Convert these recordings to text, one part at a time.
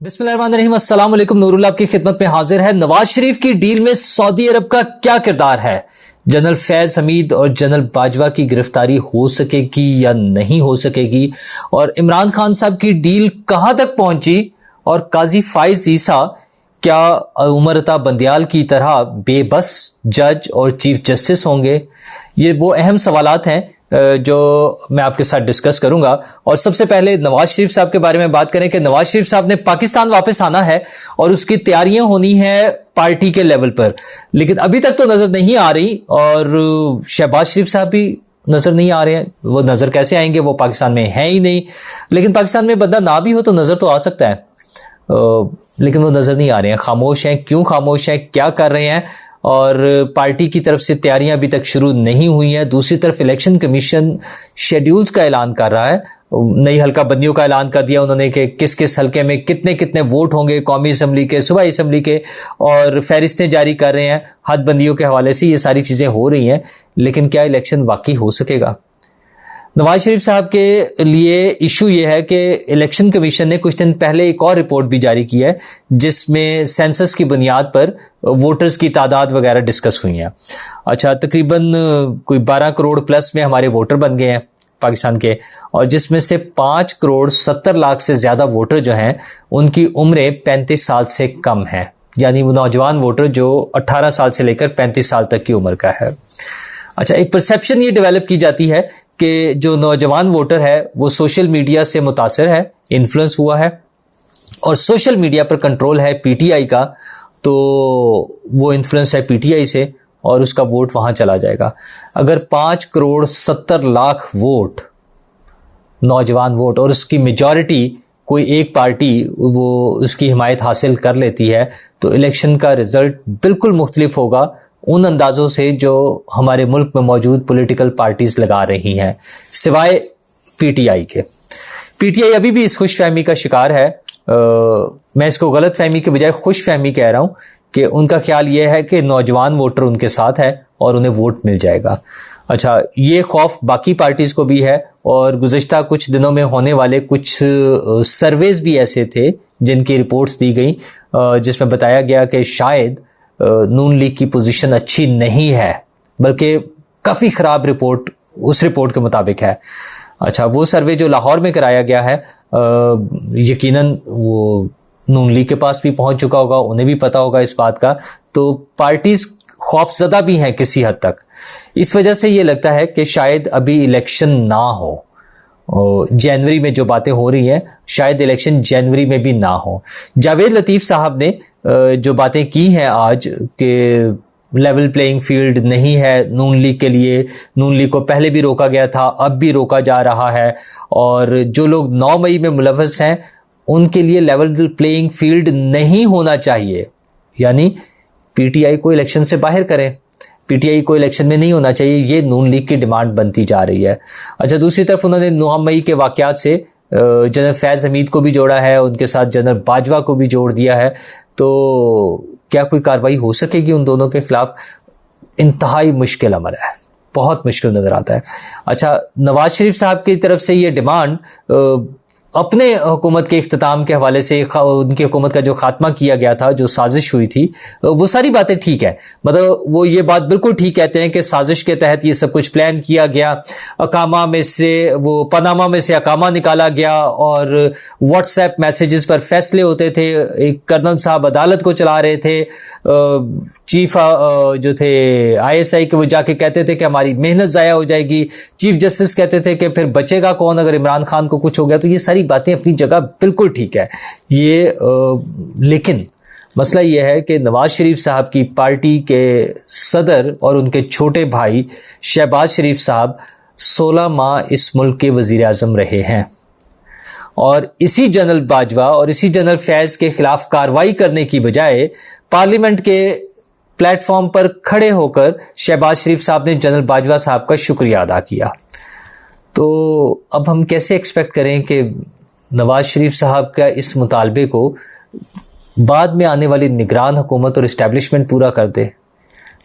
बिस्मिल्लाहिर्रहमानिर्रहीम, अस्सलाम वालेकुम। नूरुल्लाह आपकी खिदमत में हाजिर है। नवाज शरीफ की डील में सऊदी अरब का क्या किरदार है? जनरल फैज हमीद और जनरल बाजवा की गिरफ्तारी हो सकेगी या नहीं हो सकेगी? और इमरान खान साहब की डील कहां तक पहुंची? और काजी फाइज ईसा क्या उमर अता बंदियाल की तरह बेबस जज और चीफ जस्टिस होंगे? ये वो अहम सवालात हैं जो मैं आपके साथ डिस्कस करूंगा। और सबसे पहले नवाज शरीफ साहब के बारे में बात करें कि नवाज शरीफ साहब ने पाकिस्तान वापस आना है और उसकी तैयारियां होनी है पार्टी के लेवल पर, लेकिन अभी तक तो नजर नहीं आ रही। और शहबाज शरीफ साहब भी नजर नहीं आ रहे हैं। वो नजर कैसे आएंगे? वो पाकिस्तान में है ही नहीं। लेकिन पाकिस्तान में बंदा ना भी हो तो नजर तो आ सकता है, लेकिन वो नजर नहीं आ रहे हैं, खामोश हैं। क्यों खामोश हैं, क्या कर रहे हैं? और पार्टी की तरफ से तैयारियां अभी तक शुरू नहीं हुई हैं। दूसरी तरफ इलेक्शन कमीशन शेड्यूल्स का ऐलान कर रहा है, नई हल्का बंदियों का ऐलान कर दिया उन्होंने कि किस किस हल्के में कितने कितने वोट होंगे, कौमी असम्बली के, सूबाई असम्बली के, और फहरिस्तें जारी कर रहे हैं हद बंदियों के हवाले से। ये सारी चीजें हो रही हैं, लेकिन क्या इलेक्शन वाकई हो सकेगा? नवाज शरीफ साहब के लिए इशू यह है कि इलेक्शन कमीशन ने कुछ दिन पहले एक और रिपोर्ट भी जारी की है जिसमें सेंसस की बुनियाद पर वोटर्स की तादाद वगैरह डिस्कस हुई है। अच्छा, तकरीबन कोई 12 करोड़ प्लस में हमारे वोटर बन गए हैं पाकिस्तान के, और जिसमें से 5 करोड़ 70 लाख से ज्यादा वोटर जो हैं उनकी उम्रें 35 साल से कम है, यानी वो नौजवान वोटर जो 18 साल से लेकर 35 साल तक की उम्र का है। अच्छा, एक परसेप्शन ये डेवलप की जाती है कि जो नौजवान वोटर है वो सोशल मीडिया से मुतासिर है, इन्फ्लुएंस हुआ है, और सोशल मीडिया पर कंट्रोल है पीटीआई का, तो वो इन्फ्लुएंस है पीटीआई से और उसका वोट वहां चला जाएगा। अगर 5 करोड़ 70 लाख वोट, नौजवान वोट, और उसकी मेजॉरिटी कोई एक पार्टी वो उसकी हिमायत हासिल कर लेती है, तो इलेक्शन का रिजल्ट बिल्कुल मुख्तलिफ होगा उन अंदाजों से जो हमारे मुल्क में मौजूद पॉलिटिकल पार्टीज लगा रही हैं, सिवाय पीटीआई के। पीटीआई अभी भी इस खुशफहमी का शिकार है। मैं इसको गलत फहमी के बजाय खुशफहमी कह रहा हूं कि उनका ख्याल यह है कि नौजवान वोटर उनके साथ है और उन्हें वोट मिल जाएगा। अच्छा, ये खौफ बाकी पार्टीज को भी है, और गुज़िश्ता कुछ दिनों में होने वाले कुछ सर्वेज भी ऐसे थे जिनकी रिपोर्ट्स दी गई जिसमें बताया गया कि शायद नून लीग की पोजीशन अच्छी नहीं है, बल्कि काफ़ी ख़राब रिपोर्ट उस रिपोर्ट के मुताबिक है। अच्छा, वो सर्वे जो लाहौर में कराया गया है यकीनन वो नून लीग के पास भी पहुंच चुका होगा, उन्हें भी पता होगा इस बात का, तो पार्टीज खौफजदा भी हैं किसी हद तक। इस वजह से ये लगता है कि शायद अभी इलेक्शन ना हो। जनवरी में जो बातें हो रही हैं, शायद इलेक्शन जनवरी में भी ना हो। जावेद लतीफ़ साहब ने जो बातें की हैं आज कि लेवल प्लेइंग फील्ड नहीं है नून लीग के लिए, नून लीग को पहले भी रोका गया था, अब भी रोका जा रहा है, और जो लोग 9 मई में मुलव्वस हैं उनके लिए लेवल प्लेइंग फील्ड नहीं होना चाहिए, यानी पीटीआई को इलेक्शन से बाहर करें, पीटीआई को इलेक्शन में नहीं होना चाहिए, ये नून लीग की डिमांड बनती जा रही है। अच्छा, दूसरी तरफ उन्होंने 9 मई के वाकयात से जनरल फैज हमीद को भी जोड़ा है, उनके साथ जनरल बाजवा को भी जोड़ दिया है, तो क्या कोई कार्रवाई हो सकेगी उन दोनों के खिलाफ? इंतहाई मुश्किल अमल है, बहुत मुश्किल नजर आता है। अच्छा, नवाज शरीफ साहब की तरफ से ये डिमांड अपने हुकूमत के इख्तिताम के हवाले से, उनकी हुकूमत का जो खात्मा किया गया था, जो साजिश हुई थी, वो सारी बातें ठीक है। मतलब वो ये बात बिल्कुल ठीक कहते हैं कि साजिश के तहत ये सब कुछ प्लान किया गया, अकामा में से वो पनामा में से अकामा निकाला गया और व्हाट्सएप मैसेजेस पर फैसले होते थे। एक कर्नल साहब अदालत को चला रहे थे, चीफ जो थे आईएसआई के, वो जाके कहते थे कि हमारी मेहनत ज़ाया हो जाएगी। चीफ जस्टिस कहते थे कि फिर बचेगा कौन अगर इमरान खान को कुछ हो गया। तो ये सारी बातें अपनी जगह बिल्कुल ठीक है ये, लेकिन मसला यह है कि नवाज शरीफ साहब की पार्टी के सदर और उनके छोटे भाई शहबाज शरीफ साहब 16 माह इस मुल्क के वजीर आज़म रहे हैं, और इसी जनरल बाजवा और इसी जनरल फैज के खिलाफ कार्रवाई करने की बजाय पार्लियामेंट के प्लेटफॉर्म पर खड़े होकर शहबाज शरीफ साहब ने जनरल बाजवा साहब का शुक्रिया अदा किया। तो अब हम कैसे एक्सपेक्ट करें कि नवाज शरीफ साहब का इस मुतालबे को बाद में आने वाली निगरान हुकूमत और इस्टेब्लिशमेंट पूरा कर दे?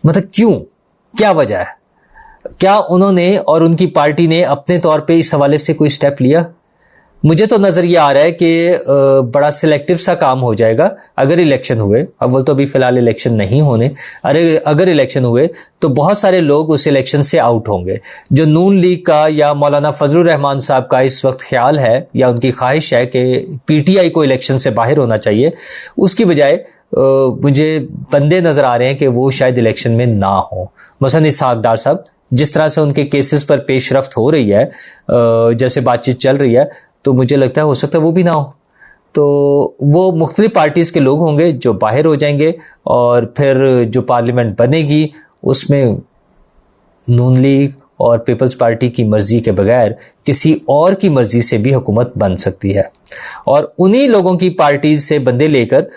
मतलब क्यों, क्या वजह है? क्या उन्होंने और उनकी पार्टी ने अपने तौर पे इस हवाले से कोई स्टेप लिया? मुझे तो नजर ये आ रहा है कि बड़ा सिलेक्टिव सा काम हो जाएगा अगर इलेक्शन हुए। अव्वल तो अभी फिलहाल इलेक्शन नहीं होने, अगर इलेक्शन हुए तो बहुत सारे लोग उस इलेक्शन से आउट होंगे। जो नून लीग का या मौलाना फजलुर रहमान साहब का इस वक्त ख्याल है या उनकी ख्वाहिश है कि पीटीआई को इलेक्शन से बाहर होना चाहिए, उसकी बजाय मुझे बंदे नजर आ रहे हैं कि वो शायद इलेक्शन में ना हो। मसलन इसहाक डार साहब, जिस तरह से उनके केसेस पर पेशरफ्त हो रही है, जैसे बातचीत चल रही है, तो मुझे लगता है हो सकता है वो भी ना हो। तो वो मुख्तलिफ पार्टीज़ के लोग होंगे जो बाहर हो जाएंगे और फिर जो पार्लियामेंट बनेगी उसमें नून लीग और पीपल्स पार्टी की मर्जी के बगैर किसी और की मर्जी से भी हुकूमत बन सकती है। और उन्हीं लोगों की पार्टी से बंदे लेकर,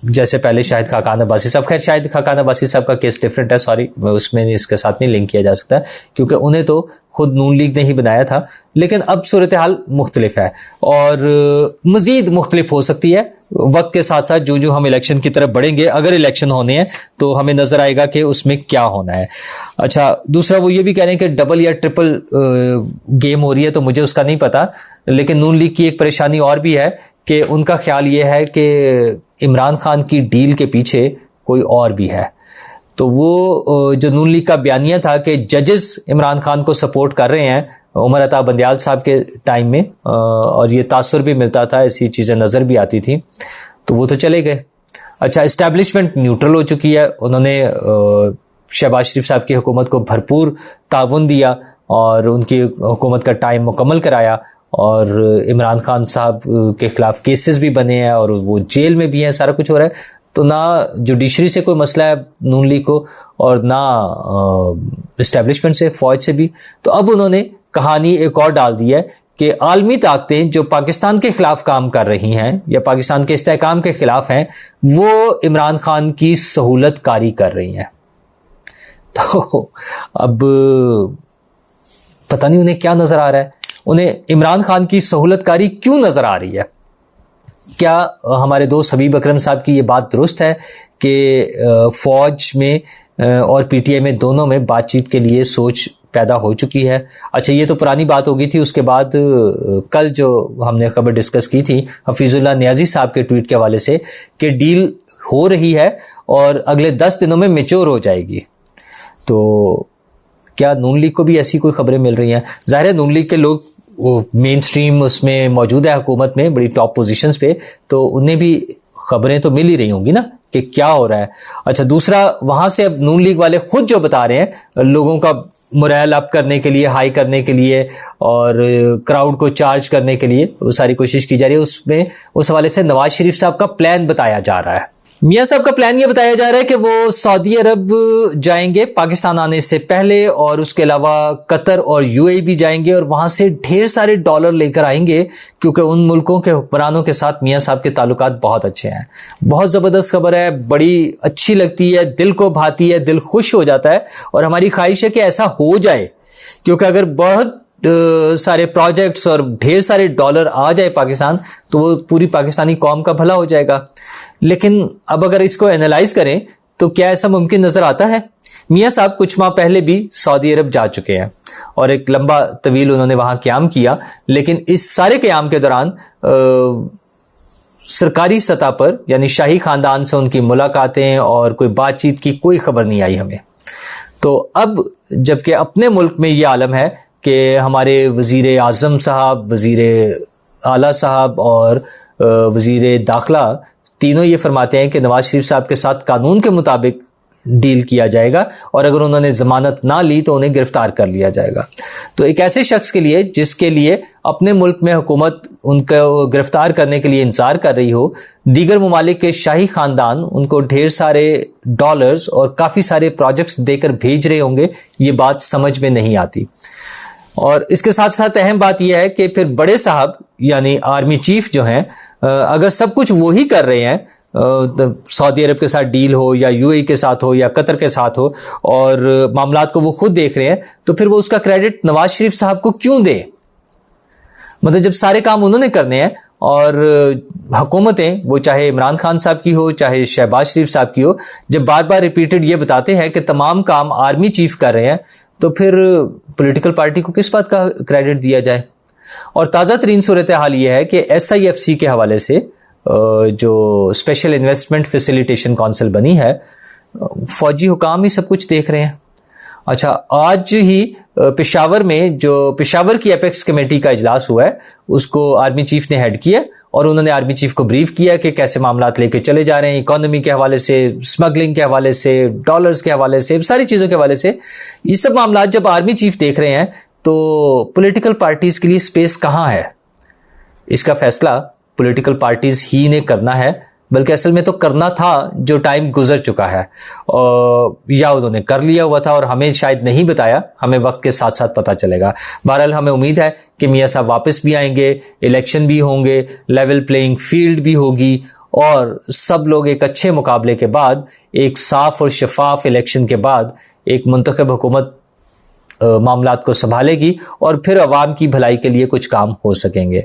जैसे पहले शाहिद खाकान अब्बासी साहब, खैर शाहिद खाकान अब्बासी साहब का केस डिफरेंट है, सॉरी उसमें इसके साथ नहीं लिंक किया जा सकता क्योंकि उन्हें तो खुद नून लीग ने ही बनाया था। लेकिन अब सूरत हाल मुख्तलिफ है और मज़ीद मुख्तलिफ हो सकती है वक्त के साथ साथ। जो हम इलेक्शन की तरफ बढ़ेंगे, अगर इलेक्शन होने हैं तो हमें नज़र आएगा कि उसमें क्या होना है। अच्छा, दूसरा वो ये भी कह रहे हैं कि डबल या ट्रिपल गेम हो रही है, तो मुझे उसका नहीं पता। लेकिन नून लीग की एक परेशानी और भी है कि उनका ख्याल ये है कि इमरान खान की डील के पीछे कोई और भी है। तो वो जो नून लीग का बयानिया था कि जजेस इमरान खान को सपोर्ट कर रहे हैं उमर अता बंदियाल साहब के टाइम में, और ये तासुर भी मिलता था, ऐसी चीज़ें नज़र भी आती थी, तो वो तो चले गए। अच्छा, इस्टेब्लिशमेंट न्यूट्रल हो चुकी है। उन्होंने शहबाज शरीफ साहब की हुकूमत को भरपूर ताउन दिया और उनकी हुकूमत का टाइम मुकम्मल कराया, और इमरान खान साहब के खिलाफ केसेस भी बने हैं और वो जेल में भी हैं, सारा कुछ हो रहा है। तो ना जुडिशरी से कोई मसला है नून लीग को और ना इस्टेब्लिशमेंट से, फौज से भी। तो अब उन्होंने कहानी एक और डाल दी है कि आलमी ताकतें जो पाकिस्तान के खिलाफ काम कर रही हैं या पाकिस्तान के इस्तेहकाम के खिलाफ हैं, वो इमरान खान की सहूलत कारी कर रही हैं। तो अब पता नहीं उन्हें क्या नजर आ रहा है, उन्हें इमरान खान की सहूलत कारी क्यों नजर आ रही है। क्या हमारे दोस्त हबीब अकरम साहब की ये बात दुरुस्त है कि फौज में और पीटीआई में दोनों में बातचीत के लिए सोच पैदा हो चुकी है? अच्छा, ये तो पुरानी बात हो गई थी। उसके बाद कल जो हमने खबर डिस्कस की थी हफीजुल्लाह नियाजी साहब के ट्वीट के हवाले से कि डील हो रही है और अगले 10 दिनों में मैच्योर हो जाएगी। तो क्या नून लीग को भी ऐसी कोई खबरें मिल रही हैं? जाहिर है नून लीग के लोग मेन स्ट्रीम उसमें मौजूद है, हुकूमत में बड़ी टॉप पोजीशंस पे, तो उन्हें भी खबरें तो मिल ही रही होंगी ना कि क्या हो रहा है। अच्छा, दूसरा वहां से अब नून लीग वाले खुद जो बता रहे हैं लोगों का मोरल अप करने के लिए, हाई करने के लिए और क्राउड को चार्ज करने के लिए वो सारी कोशिश की जा रही है। उसमें उस हवाले से नवाज शरीफ साहब का प्लान बताया जा रहा है। मियां साहब का प्लान ये बताया जा रहा है कि वो सऊदी अरब जाएंगे पाकिस्तान आने से पहले, और उसके अलावा कतर और यूएई भी जाएंगे और वहां से ढेर सारे डॉलर लेकर आएंगे, क्योंकि उन मुल्कों के हुक्मरानों के साथ मियां साहब के ताल्लुकात बहुत अच्छे हैं। बहुत ज़बरदस्त खबर है, बड़ी अच्छी लगती है, दिल को भाती है, दिल खुश हो जाता है। और हमारी ख्वाहिश है कि ऐसा हो जाए, क्योंकि अगर बहुत सारे प्रोजेक्ट्स और ढेर सारे डॉलर आ जाए पाकिस्तान, तो वो पूरी पाकिस्तानी कौम का भला हो जाएगा। लेकिन अब अगर इसको एनालाइज करें तो क्या ऐसा मुमकिन नजर आता है? मियां साहब कुछ माह पहले भी सऊदी अरब जा चुके हैं और एक लंबा तवील उन्होंने वहां क़याम किया, लेकिन इस सारे क़याम के दौरान सरकारी सतह पर यानी शाही खानदान से उनकी मुलाकातें और कोई बातचीत की कोई खबर नहीं आई हमें। तो अब जबकि अपने मुल्क में ये आलम है कि हमारे वज़ीर आज़म साहब, वज़ीर आला साहब और वज़ीर दाखिला तीनों ये फरमाते हैं कि नवाज शरीफ साहब के साथ कानून के मुताबिक डील किया जाएगा और अगर उन्होंने ज़मानत ना ली तो उन्हें गिरफ्तार कर लिया जाएगा। तो एक ऐसे शख्स के लिए जिसके लिए अपने मुल्क में हुकूमत उनको गिरफ्तार करने के लिए इंतज़ार कर रही हो, दीगर ममालिक के शाही ख़ानदान उनको ढेर सारे डॉलर्स और काफ़ी सारे प्रोजेक्ट्स देकर भेज रहे होंगे, ये बात समझ में नहीं आती। और इसके साथ साथ अहम बात यह है कि फिर बड़े साहब यानी आर्मी चीफ जो हैं, अगर सब कुछ वो ही कर रहे हैं, सऊदी अरब के साथ डील हो या यूएई के साथ हो या कतर के साथ हो, और मामलात को वो खुद देख रहे हैं, तो फिर वो उसका क्रेडिट नवाज शरीफ साहब को क्यों दे? मतलब जब सारे काम उन्होंने करने हैं और हुकूमतें, वो चाहे इमरान खान साहब की हो चाहे शहबाज शरीफ साहब की हो, जब बार बार रिपीटेड ये बताते हैं कि तमाम काम आर्मी चीफ कर रहे हैं, तो फिर पॉलिटिकल पार्टी को किस बात का क्रेडिट दिया जाए? और ताज़ा तरीन सूरत हाल ये है कि SIFC के हवाले से जो स्पेशल इन्वेस्टमेंट फैसिलिटेशन काउंसिल बनी है, फौजी हुकाम ही सब कुछ देख रहे हैं। अच्छा, आज ही पेशावर में जो पेशावर की एपेक्स कमेटी का इजलास हुआ है, उसको आर्मी चीफ ने हेड किया और उन्होंने आर्मी चीफ को ब्रीफ किया कि कैसे मामलात लेके चले जा रहे हैं, इकोनॉमी के हवाले से, स्मगलिंग के हवाले से, डॉलर्स के हवाले से, सारी चीज़ों के हवाले से। ये सब मामलात जब आर्मी चीफ देख रहे हैं तो पॉलिटिकल पार्टीज के लिए स्पेस कहाँ है? इसका फैसला पॉलिटिकल पार्टीज ही ने करना है, बल्कि असल में तो करना था जो टाइम गुजर चुका है, या उन्होंने कर लिया हुआ था और हमें शायद नहीं बताया, हमें वक्त के साथ साथ पता चलेगा। बहरहाल हमें उम्मीद है कि मियां साहब वापस भी आएंगे, इलेक्शन भी होंगे, लेवल प्लेइंग फील्ड भी होगी और सब लोग एक अच्छे मुकाबले के बाद, एक साफ और शफाफ इलेक्शन के बाद एक मुंतखब हुकूमत मामलात को संभालेगी और फिर अवाम की भलाई के लिए कुछ काम हो सकेंगे।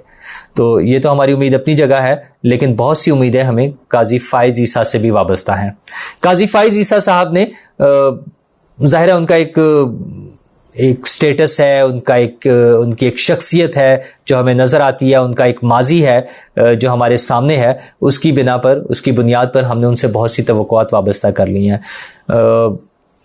तो ये तो हमारी उम्मीद अपनी जगह है, लेकिन बहुत सी उम्मीदें हमें काजी फाइज ईसा से भी वाबस्ता हैं। काजी फाइज ईसा साहब ने ज़ाहिर है उनका एक स्टेटस है, उनकी एक शख्सियत है जो हमें नज़र आती है, उनका एक माजी है जो हमारे सामने है। उसकी बिना पर, उसकी बुनियाद पर हमने उनसे बहुत सी तवक्कुआत वाबस्ता कर ली हैं।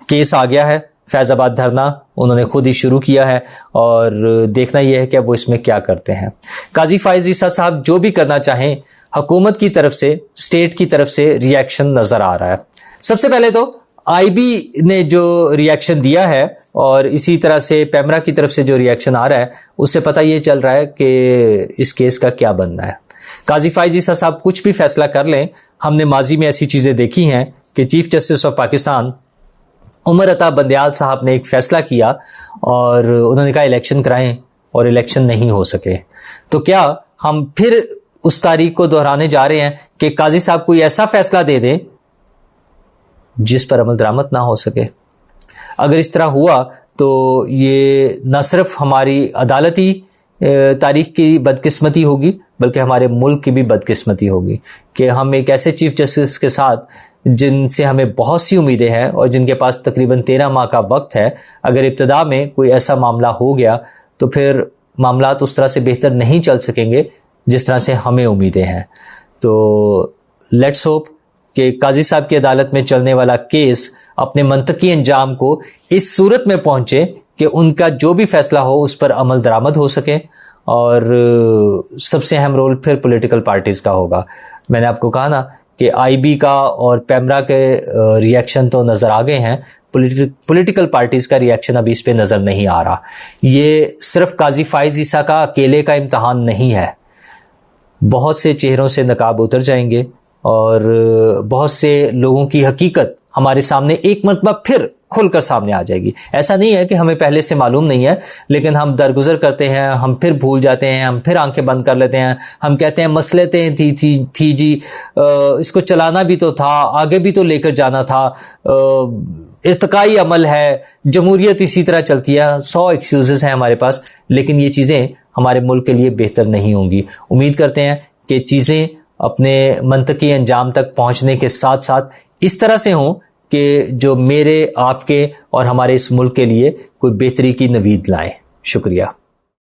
केस आ गया है, फैज़ाबाद धरना उन्होंने खुद ही शुरू किया है और देखना यह है कि अब वो इसमें क्या करते हैं। काजी फाइज ईसा साहब जो भी करना चाहें, हुकूमत की तरफ से, स्टेट की तरफ से रिएक्शन नज़र आ रहा है। सबसे पहले तो IB ने जो रिएक्शन दिया है और इसी तरह से पैमरा की तरफ से जो रिएक्शन आ रहा है, उससे पता ये चल रहा है कि इस केस का क्या बनना है। काजी फाइज ईसा साहब कुछ भी फैसला कर लें, हमने माजी में ऐसी चीज़ें देखी हैं कि chief justice of Pakistan Umar Ata Bandial साहब ने एक फ़ैसला किया और उन्होंने कहा इलेक्शन कराएं और इलेक्शन नहीं हो सके। तो क्या हम फिर उस तारीख को दोहराने जा रहे हैं कि काजी साहब कोई ऐसा फ़ैसला दे दें जिस पर अमल दरामद ना हो सके? अगर इस तरह हुआ तो ये न सिर्फ हमारी अदालती तारीख की बदकिस्मती होगी, बल्कि हमारे मुल्क की भी बदकिस्मती होगी कि हम एक ऐसे चीफ जस्टिस के साथ, जिनसे हमें बहुत सी उम्मीदें हैं और जिनके पास तकरीबन 13 माह का वक्त है, अगर इब्तदा में कोई ऐसा मामला हो गया तो फिर मामलात उस तरह से बेहतर नहीं चल सकेंगे जिस तरह से हमें उम्मीदें हैं। तो लेट्स होप कि काजी साहब की अदालत में चलने वाला केस अपने मंतकी अंजाम को इस सूरत में पहुंचे कि उनका जो भी फैसला हो उस पर अमल दरामद हो सके और सबसे अहम रोल फिर पॉलिटिकल पार्टीज़ का होगा। मैंने आपको कहा ना कि IB का और पैमरा के रिएक्शन तो नज़र आ गए हैं, पॉलिटिकल पार्टीज़ का रिएक्शन अभी इस पे नज़र नहीं आ रहा। ये सिर्फ काजी फाइज ईसा का अकेले का इम्तहान नहीं है, बहुत से चेहरों से नकाब उतर जाएंगे और बहुत से लोगों की हकीकत हमारे सामने एक मरतबा फिर खुलकर सामने आ जाएगी। ऐसा नहीं है कि हमें पहले से मालूम नहीं है, लेकिन हम दरगुजर करते हैं, हम फिर भूल जाते हैं, हम फिर आंखें बंद कर लेते हैं। हम कहते हैं मसलतें थी जी, इसको चलाना भी तो था, आगे भी तो लेकर जाना था, इर्तिकाई अमल है, जमहूरियत इसी तरह चलती है, 100 एक्सक्यूज़ेस हैं हमारे पास, लेकिन ये चीज़ें हमारे मुल्क के लिए बेहतर नहीं होंगी। उम्मीद करते हैं कि चीज़ें अपने मंतकी अंजाम तक पहुँचने के साथ साथ इस तरह से हों कि जो मेरे, आपके और हमारे इस मुल्क के लिए कोई बेहतरी की नवीद लाएं। शुक्रिया।